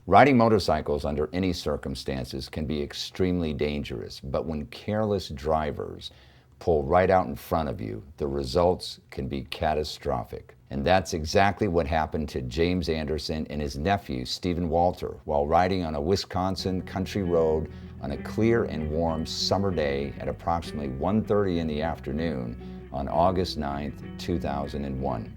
Riding motorcycles under any circumstances can be extremely dangerous, but when careless drivers pull right out in front of you, the results can be catastrophic. And that's exactly what happened to James Anderson and his nephew, Stephen Walter, while riding on a Wisconsin country road on a clear and warm summer day at approximately 1:30 in the afternoon on August 9th, 2001.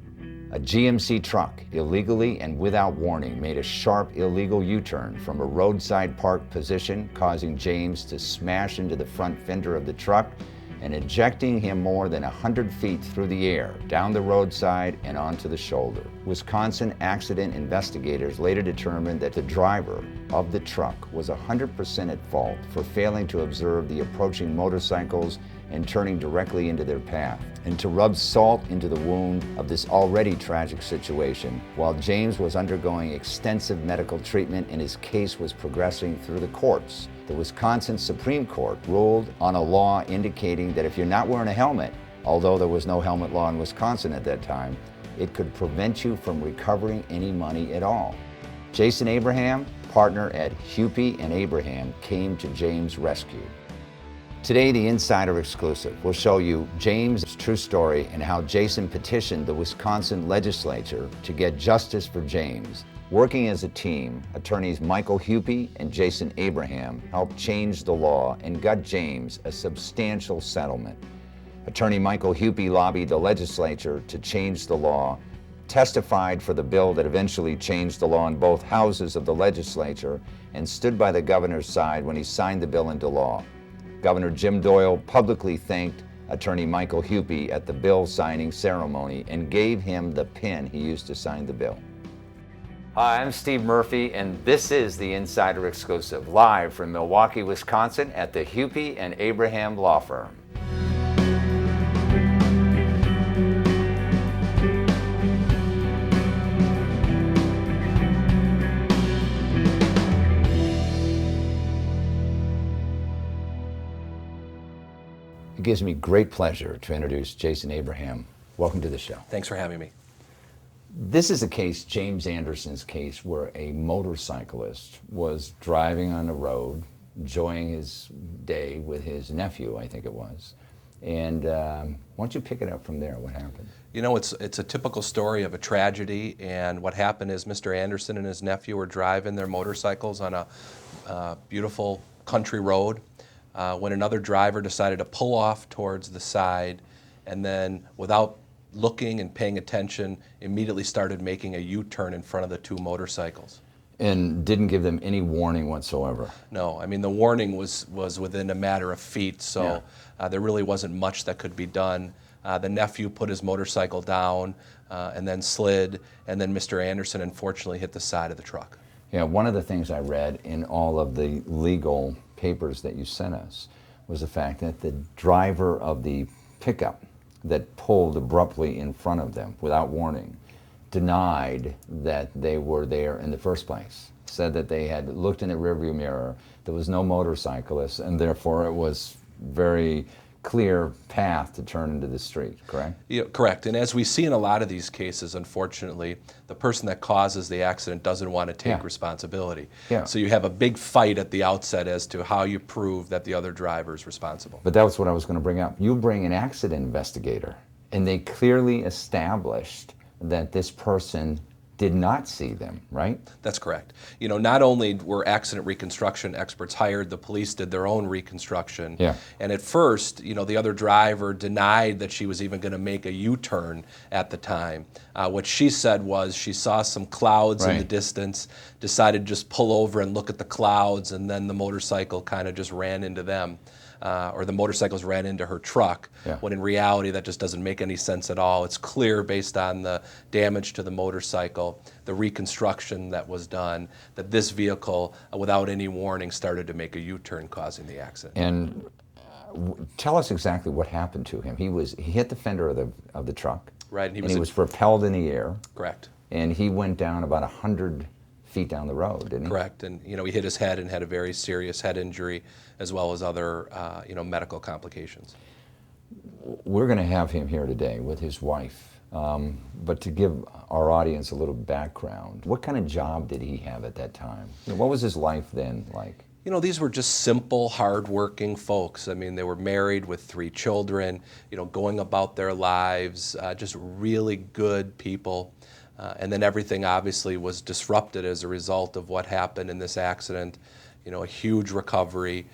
A GMC truck, illegally and without warning, made a sharp illegal U-turn from a roadside park position, causing James to smash into the front fender of the truck and ejecting him more than 100 feet through the air, down the roadside and onto the shoulder. Wisconsin accident investigators later determined that the driver of the truck was 100% at fault for failing to observe the approaching motorcycles and turning directly into their path. And to rub salt into the wound of this already tragic situation, while James was undergoing extensive medical treatment and his case was progressing through the courts, the Wisconsin Supreme Court ruled on a law indicating that if you're not wearing a helmet, although there was no helmet law in Wisconsin at that time, it could prevent you from recovering any money at all. Jason Abraham, partner at Hupy and Abraham, came to James' rescue. Today, the Insider Exclusive will show you James' true story and how Jason petitioned the Wisconsin legislature to get justice for James. Working as a team, attorneys Michael Hupy and Jason Abraham helped change the law and got James a substantial settlement. Attorney Michael Hupy lobbied the legislature to change the law, testified for the bill that eventually changed the law in both houses of the legislature, and stood by the governor's side when he signed the bill into law. Governor Jim Doyle publicly thanked attorney Michael Hupy at the bill signing ceremony and gave him the pen he used to sign the bill. Hi, I'm Steve Murphy, and this is the Insider Exclusive, live from Milwaukee, Wisconsin at the Hupy and Abraham Law Firm. It gives me great pleasure to introduce Jason Abraham. Welcome to the show. Thanks for having me. This is a case, James Anderson's case, where a motorcyclist was driving on the road, enjoying his day with his nephew, I think it was. And why don't you pick it up from there? What happened? You know, it's a typical story of a tragedy, and what happened is Mr. Anderson and his nephew were driving their motorcycles on a beautiful country road when another driver decided to pull off towards the side, and then without looking and paying attention, immediately started making a U-turn in front of the two motorcycles. And didn't give them any warning whatsoever? No, I mean, the warning was within a matter of feet, so there really wasn't much that could be done. The nephew put his motorcycle down and then slid, and then Mr. Anderson unfortunately hit the side of the truck. Yeah, one of the things I read in all of the legal papers that you sent us was the fact that the driver of the pickup that pulled abruptly in front of them without warning denied that they were there in the first place. Said that they had looked in the rearview mirror, there was no motorcyclist, and therefore it was very clear path to turn into the street, correct? Yeah, correct. And as we see in a lot of these cases, unfortunately, the person that causes the accident doesn't want to take responsibility. Yeah. So you have a big fight at the outset as to how you prove that the other driver is responsible. But that was what I was going to bring up. You bring an accident investigator, and they clearly established that this person did not see them, right? That's correct. You know, not only were accident reconstruction experts hired, the police did their own reconstruction. Yeah. And at first, you know, the other driver denied that she was even going to make a U-turn at the time. What she said was she saw some clouds in the distance, decided to just pull over and look at the clouds, and then the motorcycle kind of just ran into them. Or the motorcycles ran into her truck, when in reality that just doesn't make any sense at all. It's clear based on the damage to the motorcycle, the reconstruction that was done, that this vehicle, without any warning, started to make a U-turn, causing the accident. And tell us exactly what happened to him. He hit the fender of the truck, right? And he was propelled in the air. Correct. And he went down about 100 feet down the road, didn't he? Correct, and you know, he hit his head and had a very serious head injury, as well as other medical complications. We're going to have him here today with his wife, But to give our audience a little background, what kind of job did he have at that time? What was his life then like? You know, these were just simple, hardworking folks. I mean, they were married with 3 children, going about their lives, just really good people. And then everything obviously was disrupted as a result of what happened in this accident. A huge recovery.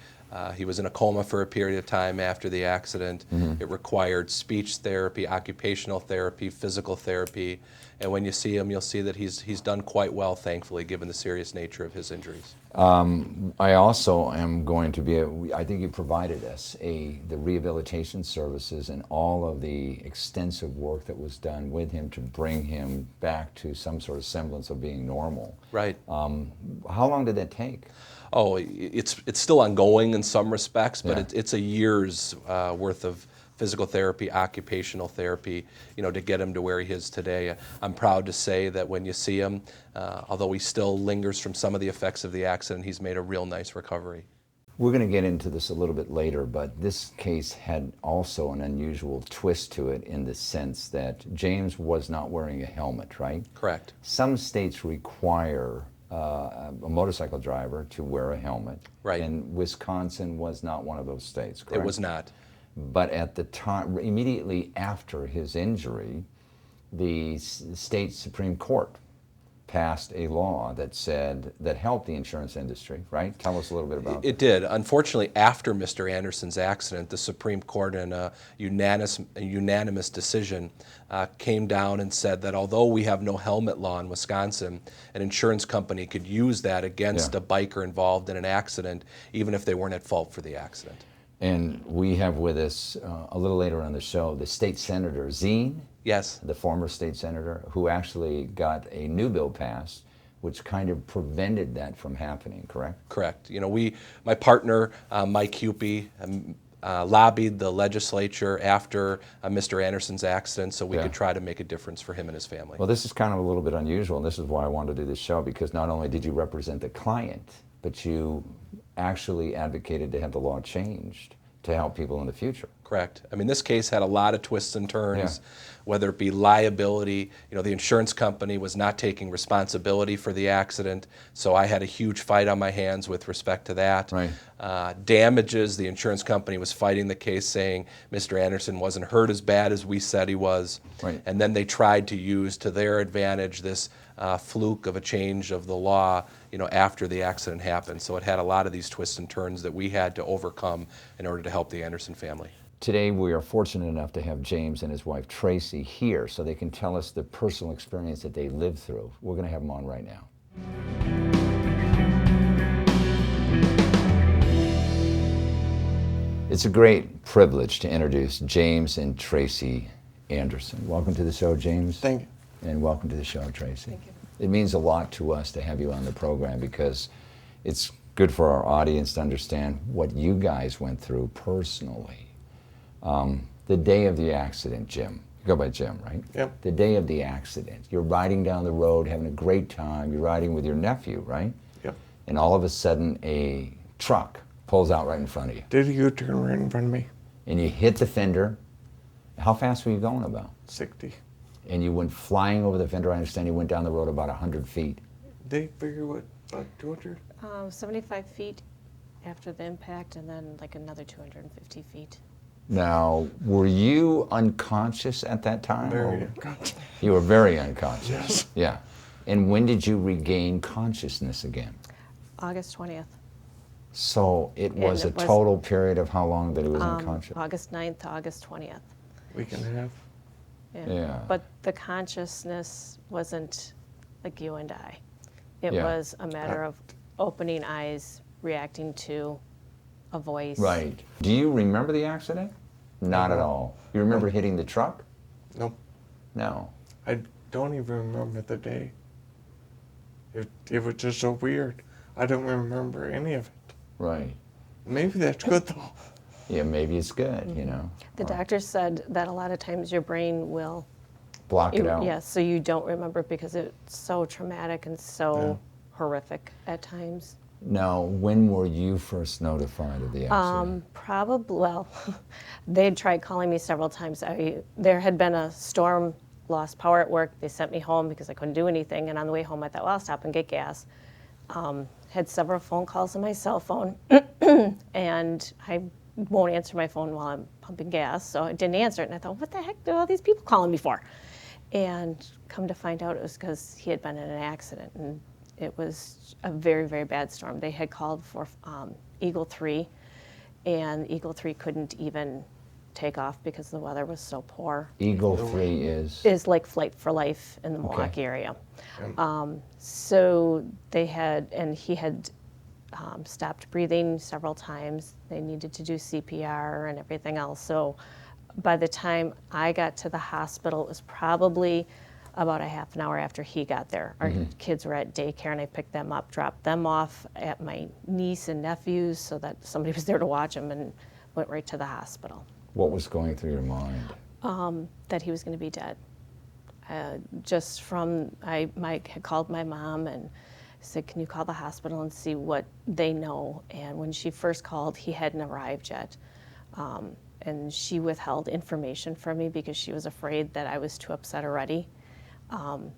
He was in a coma for a period of time after the accident. It required speech therapy, occupational therapy, physical therapy. And when you see him, you'll see that he's done quite well, thankfully, given the serious nature of his injuries. I also am going to be, I think you provided us the rehabilitation services and all of the extensive work that was done with him to bring him back to some sort of semblance of being normal. Right. How long did that take? Oh, it's still ongoing in some respects, but it's a year's worth of physical therapy, occupational therapy, to get him to where he is today. I'm proud to say that when you see him, although he still lingers from some of the effects of the accident, he's made a real nice recovery. We're going to get into this a little bit later, but this case had also an unusual twist to it in the sense that James was not wearing a helmet, right? Correct. Some states require a motorcycle driver to wear a helmet. Right. And Wisconsin was not one of those states, correct? It was not. But at the time, immediately after his injury, the state Supreme Court passed a law that helped the insurance industry, right? Tell us a little bit about that. It did. Unfortunately, after Mr. Anderson's accident, the Supreme Court, in a unanimous decision, came down and said that although we have no helmet law in Wisconsin, an insurance company could use that against a biker involved in an accident, even if they weren't at fault for the accident. And we have with us a little later on the show the state senator, Zine. Yes. The former state senator, who actually got a new bill passed, which kind of prevented that from happening, correct? Correct. My partner, Mike Hupy, lobbied the legislature after Mr. Anderson's accident so we could try to make a difference for him and his family. Well, this is kind of a little bit unusual, and this is why I wanted to do this show, because not only did you represent the client, but you actually advocated to have the law changed to help people in the future. Correct. I mean, this case had a lot of twists and turns, whether it be liability. The insurance company was not taking responsibility for the accident, so I had a huge fight on my hands with respect to that. Right. Damages, the insurance company was fighting the case, saying Mr. Anderson wasn't hurt as bad as we said he was. Right. And then they tried to use to their advantage this fluke of a change of the law, after the accident happened. So it had a lot of these twists and turns that we had to overcome in order to help the Anderson family. Today we are fortunate enough to have James and his wife Tracy here so they can tell us the personal experience that they lived through. We're going to have them on right now. It's a great privilege to introduce James and Tracy Anderson. Welcome to the show, James. Thank you. And welcome to the show, Tracy. Thank you. It means a lot to us to have you on the program because it's good for our audience to understand what you guys went through personally. The day of the accident, Jim. You go by Jim, right? Yep. The day of the accident. You're riding down the road, having a great time. You're riding with your nephew, right? Yep. And all of a sudden, a truck pulls out right in front of you. Did you turn right in front of me? And you hit the fender. How fast were you going about? 60. And you went flying over the fender. I understand you went down the road about 100 feet. They figure what, about 200? 75 feet after the impact, and then like another 250 feet. Now, were you unconscious at that time? Very or- unconscious. You were very unconscious. Yes. Yeah. And when did you regain consciousness again? August 20th. So it was And a it was, total period of how long that he was unconscious? August 9th to August 20th. Week and a half. Yeah. But the consciousness wasn't like you and I. It Yeah. was a matter of opening eyes, reacting to a voice. Right. Do you remember the accident? Not at all. You remember hitting the truck? Nope. No. I don't even remember the day. It was just so weird. I don't remember any of it. Right. Maybe that's good though. Yeah, maybe it's good, you know. The Or doctor said that a lot of times your brain will, block it out. yes, so you don't remember it because it's so traumatic and so horrific at times. Now, when were you first notified of the accident? Probably, well, they'd tried calling me several times. There had been a storm lost power at work. They sent me home because I couldn't do anything. And on the way home, I thought, well, I'll stop and get gas. Had several phone calls on my cell phone, and I won't answer my phone while I'm pumping gas, so I didn't answer it. And I thought, what the heck are all these people calling me for? And come to find out, it was because he had been in an accident, and it was a very, very bad storm. They had called for Eagle 3, and Eagle 3 couldn't even take off because the weather was so poor. Eagle 3 Is like Flight for Life in the Milwaukee area. So they had, and he had stopped breathing several times. They needed to do CPR and everything else. So by the time I got to the hospital, it was probably about a half an hour after he got there. Our kids were at daycare, and I picked them up, dropped them off at my niece and nephew's so that somebody was there to watch them, and went right to the hospital. What was going through your mind? That he was going to be dead. Just from, Mike had called my mom and said, can you call the hospital and see what they know? And when she first called, he hadn't arrived yet. And she withheld information from me because she was afraid that I was too upset already.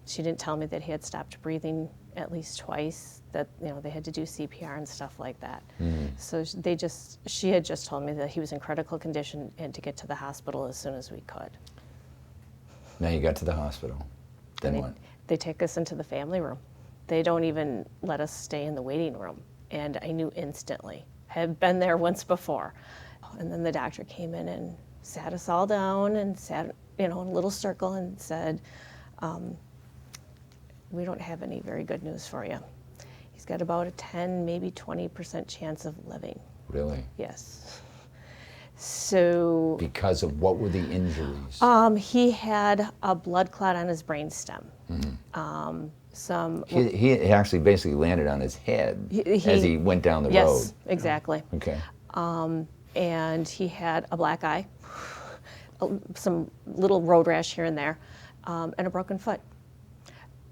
She didn't tell me that he had stopped breathing at least twice, that they had to do CPR and stuff like that. So she had just told me that he was in critical condition and to get to the hospital as soon as we could. Now you got to the hospital. Then what? They take us into the family room. They don't even let us stay in the waiting room. And I knew instantly. I had been there once before. And then the doctor came in and sat us all down and sat, in a little circle and said, we don't have any very good news for you. He's got about a 10, maybe 20% chance of living. Really? Yes. So. Because of what were the injuries? He had a blood clot on his brainstem. He actually basically landed on his head as he went down the road. Yes, exactly. Okay. And he had a black eye, some little road rash here and there, and a broken foot.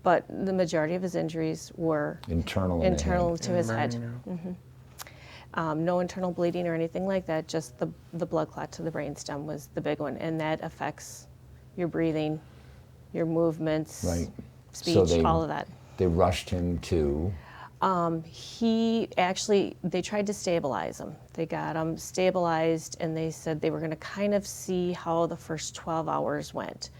But the majority of his injuries were internal to his head. No internal bleeding or anything like that, just the blood clot to the brainstem was the big one, and that affects your breathing, your movements, right. speech, all of that. They rushed him to? They tried to stabilize him. They got him stabilized, and they said they were going to kind of see how the first 12 hours went.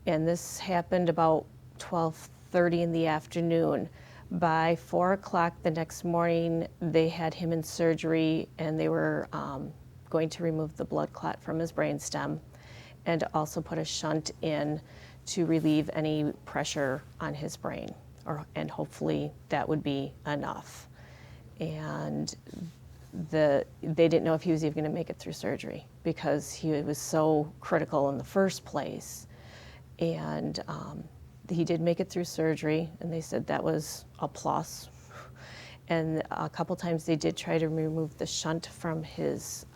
And this happened about 12:30 in the afternoon. By 4 o'clock the next morning, they had him in surgery, and they were going to remove the blood clot from his brainstem and also put a shunt in to relieve any pressure on his brain, and hopefully that would be enough. And they didn't know if he was even going to make it through surgery because he was so critical in the first place. And he did make it through surgery, and they said that was a plus. And a couple times they did try to remove the shunt from his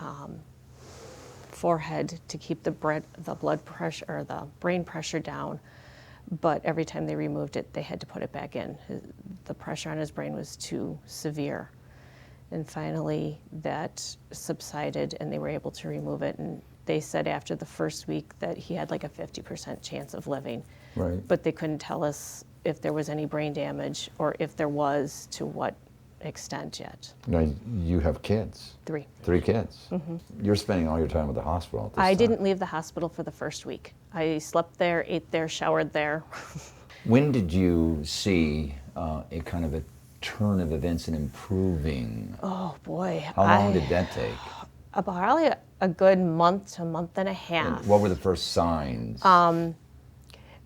forehead to keep the blood pressure or the brain pressure down. But every time they removed it, they had to put it back in. The pressure on his brain was too severe. And finally, that subsided, and they were able to remove it. And they said after the first week that he had like a 50% chance of living. Right. But they couldn't tell us if there was any brain damage or if there was, to what extent yet. Now, you have kids. 3. 3 kids. You're spending all your time at the hospital at this I time. didn't leave the hospital for the first week. I slept there, ate there, showered there. When did you see a kind of a turn of events and improving? Oh boy. How long did that take? Probably a good month to a month and a half. And what were the first signs?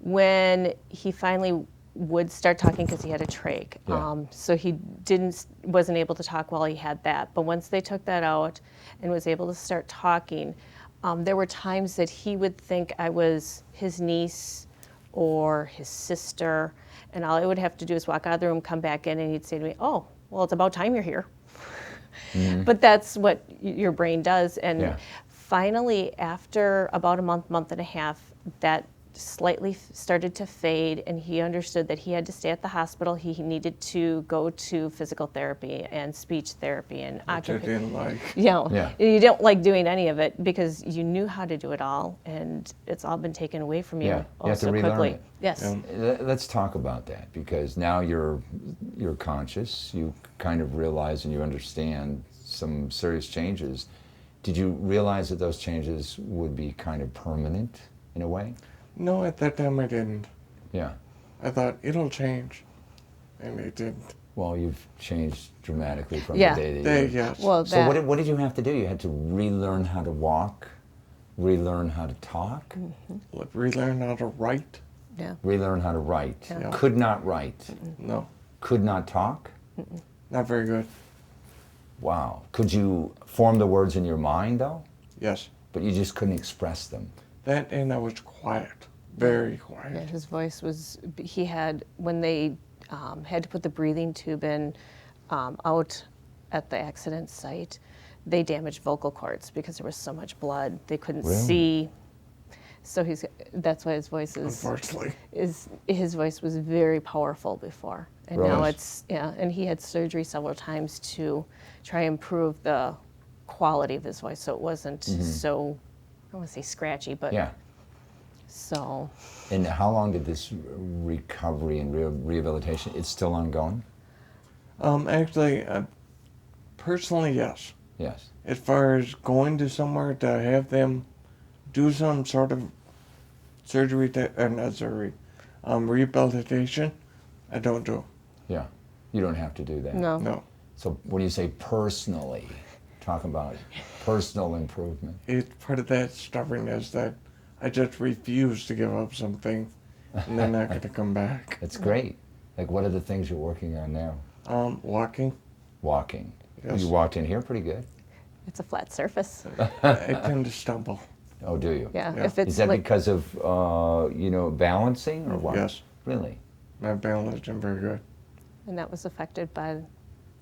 When he finally would start talking, because he had a trach. Yeah. So he wasn't able to talk while he had that. But once they took that out and was able to start talking, there were times that he would think I was his niece or his sister, and all I would have to do is walk out of the room, come back in, and he'd say to me, "Oh, well, it's about time you're here." But that's what your brain does. And finally, after about a month and a half, that slightly started to fade, and he understood that he had to stay at the hospital. He needed to go to physical therapy and speech therapy and Which I didn't like. Yeah. you don't like doing any of it because you knew how to do it all, and it's all been taken away from you Yeah, you have to so relearn quickly. it. Yes. Let's talk about that, because now you're conscious. You kind of realize and you understand some serious changes. Did you realize that those changes would be kind of permanent in a way? No, at that time I didn't. Yeah. I thought it'll change, and it didn't. Well, you've changed dramatically from Yeah. the day that There, you... yes. Well, So that, what did you have to do? You had to relearn how to walk, relearn how to talk, Relearn how to write. yeah. relearn how to write. Yeah. Could not write, No, could not talk. not very good. Wow. Could you form the words in your mind though? Yes. But you just couldn't express them. That, and I was quiet. Very Yeah, quiet. his voice was, he had, when they had to put the breathing tube in out at the accident site, they damaged vocal cords because there was so much blood. They couldn't Really? see. So that's why his voice Unfortunately. his voice was very powerful before. And now Really? it's, yeah, and he had surgery several times to try and improve the quality of his voice so it wasn't so, I don't want to say scratchy, but Yeah. so. And how long did this recovery and rehabilitation, it's still ongoing? Actually, personally, yes. Yes. As far as going to somewhere to have them do some sort of surgery, not surgery, rehabilitation, I don't do. Yeah. You don't have to do that. No. No. So when you say personally, talk about personal improvement. It's part of that stubbornness that I just refuse to give up something, and they're not going to come back. That's great. Like, what are the things you're working on now? Walking, Walking. Yes. You walked in here pretty good. It's a flat surface. I tend to stumble. Oh, do you? Yeah. Yeah. If it's Is that like, because of, balancing or what? Yes. Really? My balance isn't very good. and that was affected by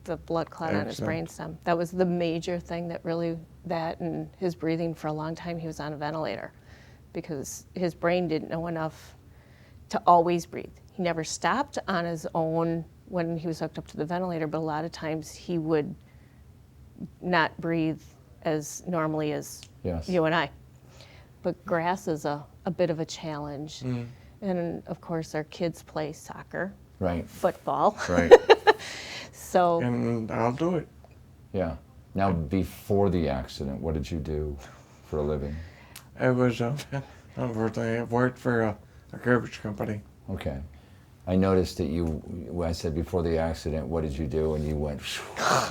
the blood clot on his Excellent. brainstem. That was the major thing that really, that and his breathing for a long time, he was on a ventilator because his brain didn't know enough to always breathe. He never stopped on his own when he was hooked up to the ventilator, but a lot of times he would not breathe as normally as Yes. you and I. But grass is a bit of a challenge. Mm. And of course, our kids play soccer, Right. football. Right. So And I'll do it. Yeah. Now, before the accident, what did you do for a living? I was, unfortunately, I worked for a garbage company. Okay. I noticed that when I said before the accident, what did you do? And you went,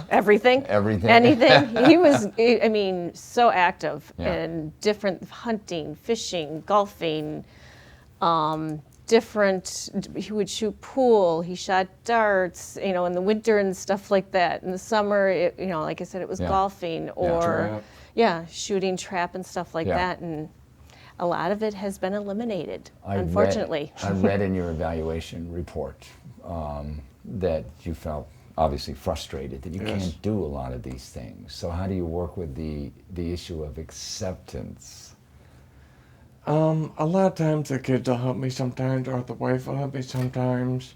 everything. Everything? Anything. He was, I mean, so active Yeah. in different hunting, fishing, golfing, different, he would shoot pool, he shot darts, in the winter and stuff like that. In the summer, like I said, it was Yeah. golfing or, Trap. shooting trap and stuff like Yeah. that. And a lot of it has been eliminated, I unfortunately. I read in your evaluation report that you felt obviously frustrated that you Yes. can't do a lot of these things. So how do you work with the issue of acceptance? A lot of times the kids will help me sometimes, or the wife will help me sometimes,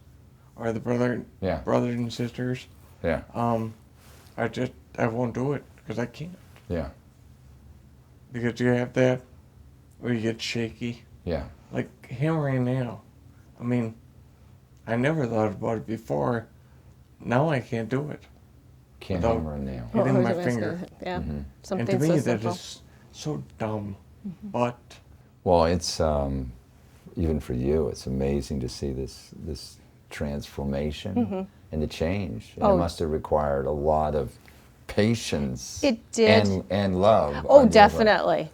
or the Yeah. brothers and sisters. Yeah. I won't do it because I can't. Yeah. Because you have that where you get shaky. Yeah. Like him right now. I mean, I never thought about it before. Now I can't do it. Can't Without- hammer a nail. Hitting Oh, my I was gonna finger. say, Yeah, Mm-hmm. something And to so me, that simple. is so dumb. But Well, it's even for you, it's amazing to see this transformation and the change. And Oh. it must have required a lot of patience. It did. And love. on Oh, your part. definitely.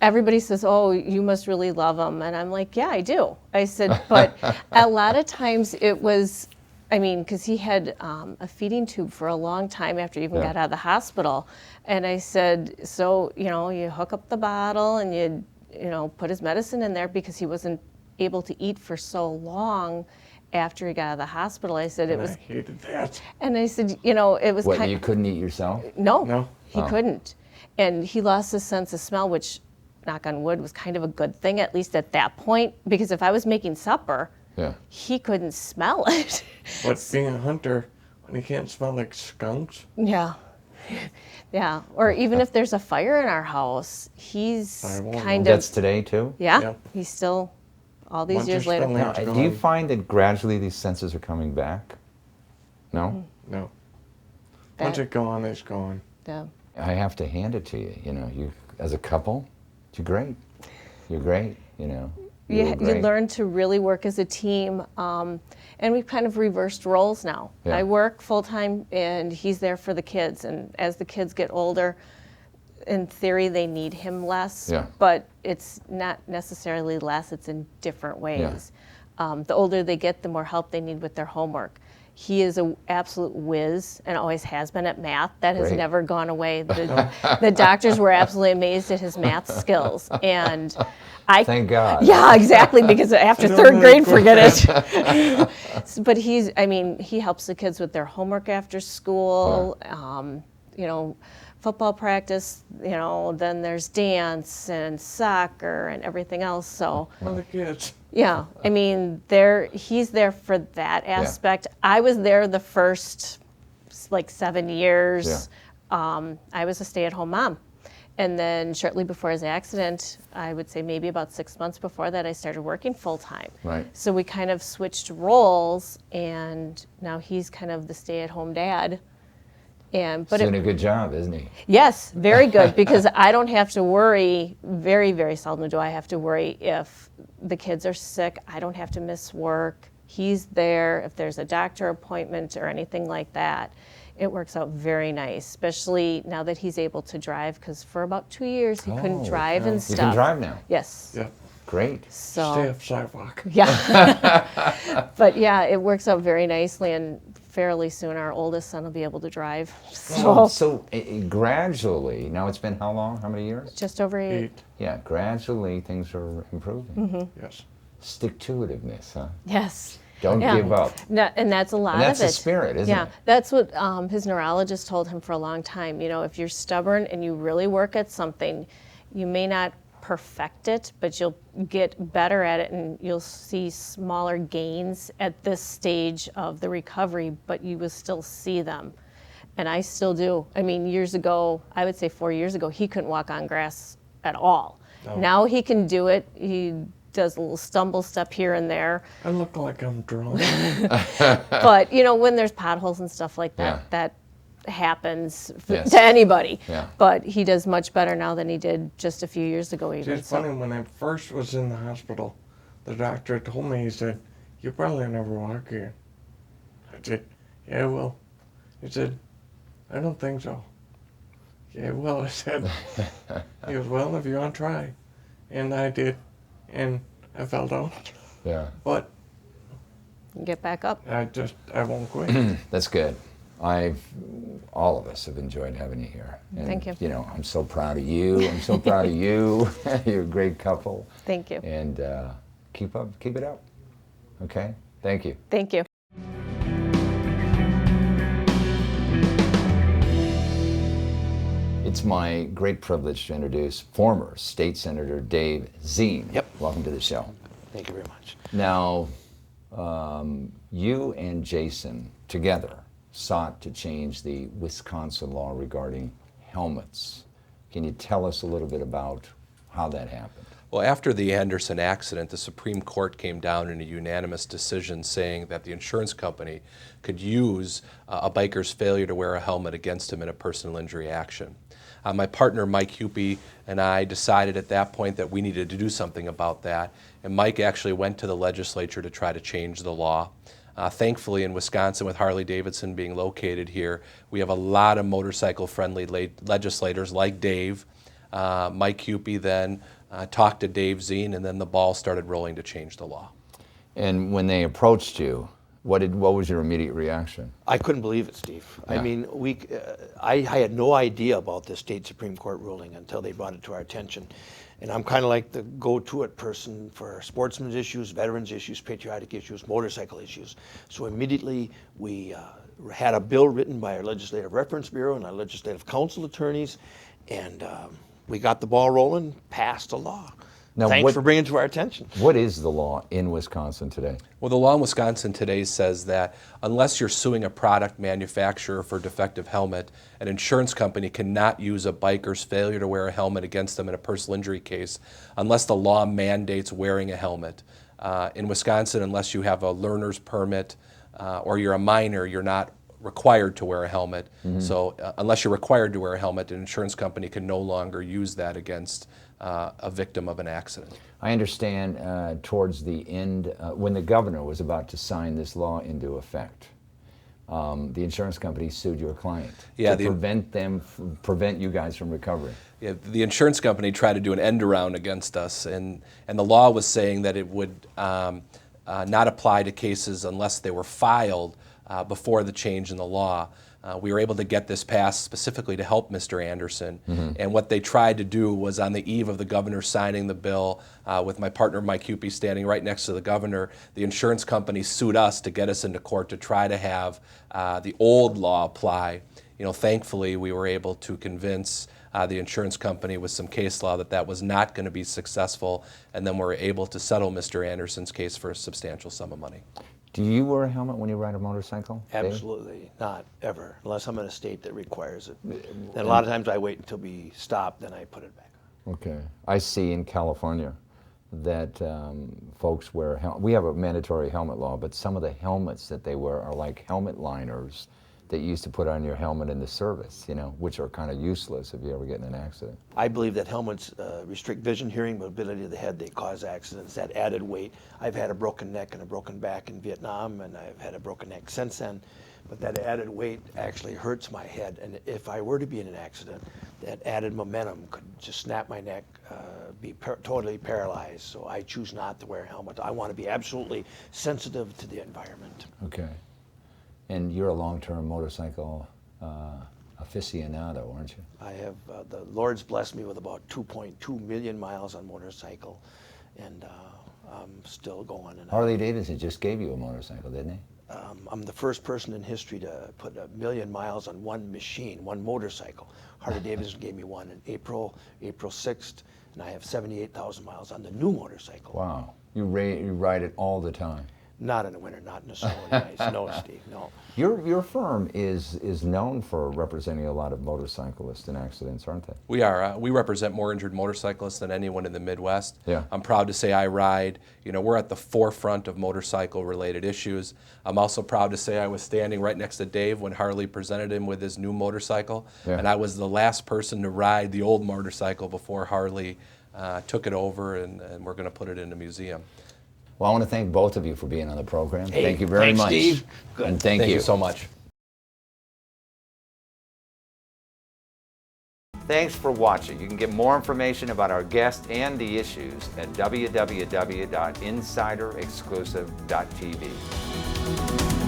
Everybody says, "Oh, you must really love him," and I'm like, "Yeah, I do." I said, but a lot of times it was, because he had a feeding tube for a long time after he even Yeah. got out of the hospital, and I said, "So, you hook up the bottle and you put his medicine in there because he wasn't able to eat for so long." After he got out of the hospital, I said it was, I hated that. and I said, it was What, kind. you couldn't eat yourself? No, No? he Oh. couldn't. And he lost his sense of smell, which knock on wood, was kind of a good thing, at least at that point, because if I was making supper, Yeah. he couldn't smell it. But being a hunter, when you can't smell like skunks, Yeah. Yeah. Or even if there's a fire in our house, he's I won't kind That's of, today too? yeah, Yeah. he's still, all these Once years you're later. still Now, It's do you gone. find that gradually these senses are coming back? No? no. Once That- it's gone, it's gone. Yeah. I have to hand it to you. You know, you as a couple, you're great. You're great. You know, You great. learn to really work as a team. And we've kind of reversed roles now. Yeah. I work full time and he's there for the kids. And as the kids get older, in theory, they need him less. Yeah. But it's not necessarily less, it's in different ways. The older they get, the more help they need with their homework. He is an absolute whiz and always has been at math. That has Great. never gone away. The doctors were absolutely amazed at his math skills. And I Thank God. yeah, exactly, because after No, third no, grade, go forget it. But he helps the kids with their homework after school, you know, football practice, you know, then there's dance and soccer and everything else. So, Well, the kids. yeah, I mean, he's there for that aspect. I was there the first, like, 7 years. I was a stay-at-home mom. And then shortly before his accident, I would say maybe about 6 months before that, I started working full-time. Right. So we kind of switched roles, and now he's kind of the stay-at-home dad. But He's doing a good job, isn't he? yes, very good, because I don't have to worry, very, very seldom do I have to worry if the kids are sick. I don't have to miss work. He's there if there's a doctor appointment or anything like that. It works out very nice, especially now that he's able to drive, because for about 2 years he couldn't Oh, drive and You stuff. can drive now. Yes. Yeah. Great. Stay So, up sidewalk. yeah. But yeah, it works out very nicely, and fairly soon our oldest son will be able to drive. So gradually, now it's been how long? How many years? Just over 8. 8. Yeah, gradually things are improving. Yes. Stick-to-itiveness, huh? Yes. Don't Yeah. give up. No, and that's a lot And that's of the it. spirit, isn't yeah, it? that's what his neurologist told him for a long time. You know, if you're stubborn and you really work at something, you may not perfect it, but you'll get better at it, and you'll see smaller gains at this stage of the recovery, but you will still see them. And I still do. I mean, years ago, I would say 4 years ago, he couldn't walk on grass at all. No. Now he can do it. He does a little stumble step here and there. I look like I'm drunk. But you know, when there's potholes and stuff like that, Yeah. that happens Yes. to anybody. Yeah. But he does much better now than he did just a few years ago even. It's funny, when I first was in the hospital, the doctor told me, he said, "You probably never walk again." I said, "Yeah, well." He said, "I don't think so." "Yeah, well," I said. He goes, "Well, if you want to try." And I did, and I fell down. Yeah. But Get back up. I won't quit. That's good. All of us have enjoyed having you here. And, Thank you. You know, I'm so proud of you. I'm so proud of you. You're a great couple. Thank you. And keep it up. Okay? Thank you. Thank you. It's my great privilege to introduce former State Senator Dave Zine. Yep. Welcome to the show. Thank you very much. Now, you and Jason together sought to change the Wisconsin law regarding helmets. Can you tell us a little bit about how that happened? Well, after the Anderson accident, the Supreme Court came down in a unanimous decision saying that the insurance company could use a biker's failure to wear a helmet against him in a personal injury action. My partner, Mike Hupy, and I decided at that point that we needed to do something about that. And Mike actually went to the legislature to try to change the law. Thankfully, in Wisconsin, with Harley-Davidson being located here, we have a lot of motorcycle-friendly legislators like Dave. Mike Hupy then talked to Dave Zine, and then the ball started rolling to change the law. And when they approached you, what was your immediate reaction? I couldn't believe it, Steve. Yeah. I mean, I had no idea about the state Supreme Court ruling until they brought it to our attention. And I'm kind of like the go-to-it person for sportsmen's issues, veterans issues, patriotic issues, motorcycle issues. So immediately we had a bill written by our Legislative Reference Bureau and our Legislative Council attorneys, and we got the ball rolling, passed a law. Now, Thanks what- for bringing it to our attention. What is the law in Wisconsin today? Well, the law in Wisconsin today says that unless you're suing a product manufacturer for a defective helmet, an insurance company cannot use a biker's failure to wear a helmet against them in a personal injury case unless the law mandates wearing a helmet. In Wisconsin, unless you have a learner's permit or you're a minor, you're not required to wear a helmet. So unless you're required to wear a helmet, an insurance company can no longer use that against a victim of an accident. I understand towards the end, when the governor was about to sign this law into effect, the insurance company sued your client Yeah, to prevent you guys from recovering. Yeah, the insurance company tried to do an end around against us, and the law was saying that it would not apply to cases unless they were filed before the change in the law. We were able to get this passed specifically to help Mr. Anderson. And what they tried to do was on the eve of the governor signing the bill, with my partner Mike Hupy standing right next to the governor, the insurance company sued us to get us into court to try to have the old law apply. Thankfully we were able to convince the insurance company with some case law that was not going to be successful, and then we're able to settle Mr. Anderson's case for a substantial sum of money. Do you wear a helmet when you ride a motorcycle, Dave? Absolutely not, ever, unless I'm in a state that requires it. And a lot of times I wait until we stop, then I put it back. Okay. I see in California that folks wear we have a mandatory helmet law, but some of the helmets that they wear are like helmet liners that you used to put on your helmet in the service, which are kind of useless if you ever get in an accident. I believe that helmets restrict vision, hearing, mobility of the head. They cause accidents. That added weight. I've had a broken neck and a broken back in Vietnam, and I've had a broken neck since then. But that added weight actually hurts my head. And if I were to be in an accident, that added momentum could just snap my neck, be totally paralyzed. So I choose not to wear a helmet. I want to be absolutely sensitive to the environment. Okay. And you're a long-term motorcycle aficionado, aren't you? I have, the Lord's blessed me with about 2.2 million miles on motorcycle, and I'm still going. And Harley Davidson just gave you a motorcycle, didn't he? I'm the first person in history to put 1 million miles on one machine, one motorcycle. Harley Davidson gave me one in April 6th, and I have 78,000 miles on the new motorcycle. Wow. You ride it all the time. Not in the winter, not in the snow and ice. No, Steve, no. Your firm is known for representing a lot of motorcyclists in accidents, aren't they? We are. We represent more injured motorcyclists than anyone in the Midwest. Yeah. I'm proud to say I ride. We're at the forefront of motorcycle-related issues. I'm also proud to say I was standing right next to Dave when Harley presented him with his new motorcycle, Yeah. and I was the last person to ride the old motorcycle before Harley took it over, and we're going to put it in a museum. Well, I want to thank both of you for being on the program. Hey, thank you very thanks, much. Steve. Good. And thank you so much. Thanks for watching. You can get more information about our guest and the issues at www.insiderexclusive.tv.